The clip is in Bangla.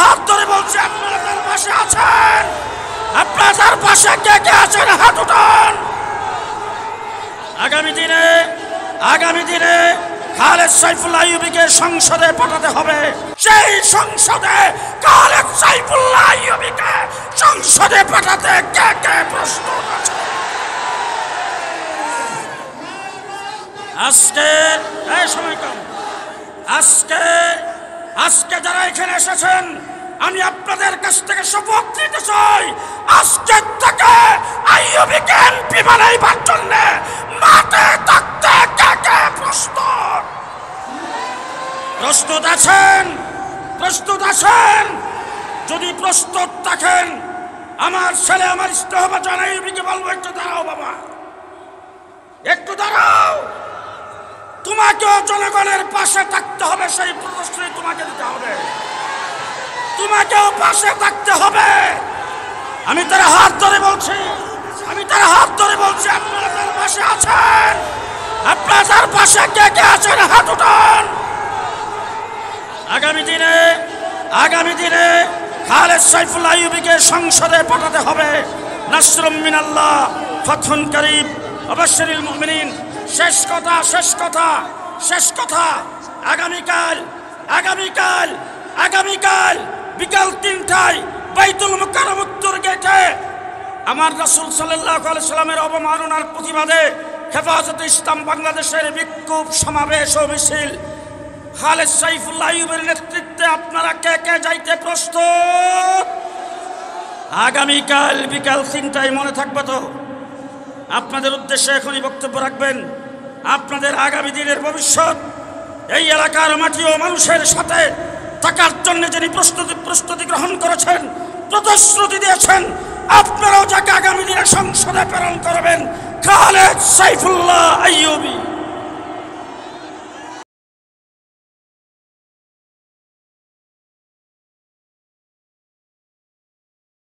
হাত ধরে বলছি, আপনারা তার পাশে আছেন? আপনারা তার পাশে কে কে আছেন হাত উঠান। আগামী দিনে খালেদ সাইফুল্লাহ আইয়ুবীকে সংসদে পাঠাতে হবে। সেই সংসদে খালেদ সাইফুল্লাহ আইয়ুবীকে সংসদে পাঠাতে কে কে প্রস্তুত আছে? আজকে যারা এখানে এসেছেন, আমি আপনাদের কাছ থেকে শপথ নিতে চাই, আজকে থেকে আইয়ুবীকে এমপি বানাইবার জন্য মাঠে থাকতে কে কে প্রস্তুত আছেন? যদি প্রস্তুত থাকেন, আমার ছেলে, আমার ইস্তেহাবাজান আইয়ুবীকে বলবো, একটু দাঁড়াও বাবা, একটু দাঁড়াও। তোমাকেও জনগণের পাশে থাকতে হবে, সেই প্রশ্রয় তোমাকে দিতে হবে, তোমাকেও পাশে থাকতে হবে। আমি তার হাত ধরে বলছি, আপনারা তার পাশে আছেন? আপনারা তার পাশে কে কে আছেন হাত উঠান। আগামী দিনে খালেদ সাইফুল্লাহ আইয়ুবীকে সংসদে পাঠাতে হবে। নাসরুম মিনাল্লাহ, ফাতহুন কারীব, ওয়াবাশশিরিল মুমিনিন। শেষ কথা, আগামীকাল বিকাল ৩টায় বাইতুল মুকাররম উত্তর গেটে আমার রাসূল সাল্লাল্লাহু আলাইহি সাল্লামের অবমাননার প্রতিবাদে হেফাজতে ইসলাম বাংলাদেশের বিক্ষোভ সমাবেশ ও মিছিল। খালেদ সাইফুল্লাহ আইয়ুবের নেতৃত্বে আপনারা কে কে যাইতে প্রস্তুত? আগামীকাল বিকাল ৩টায় মনে থাকবে তো? আপনাদের উদ্দেশ্যে এখনই বক্তব্য রাখবেন। আপনাদের আগামী দিনের ভবিষ্যৎ এই এলাকার মাটি ও মানুষের সাথে থাকার জন্য যিনি প্রস্তুতি গ্রহণ করেছেন, প্রতিশ্রুতি দিয়েছেন, আপনারাও যাকে আগামী দিনে সংসদে প্রেরণ করবেন, খালেদ সাইফুল্লাহ আইয়ুব।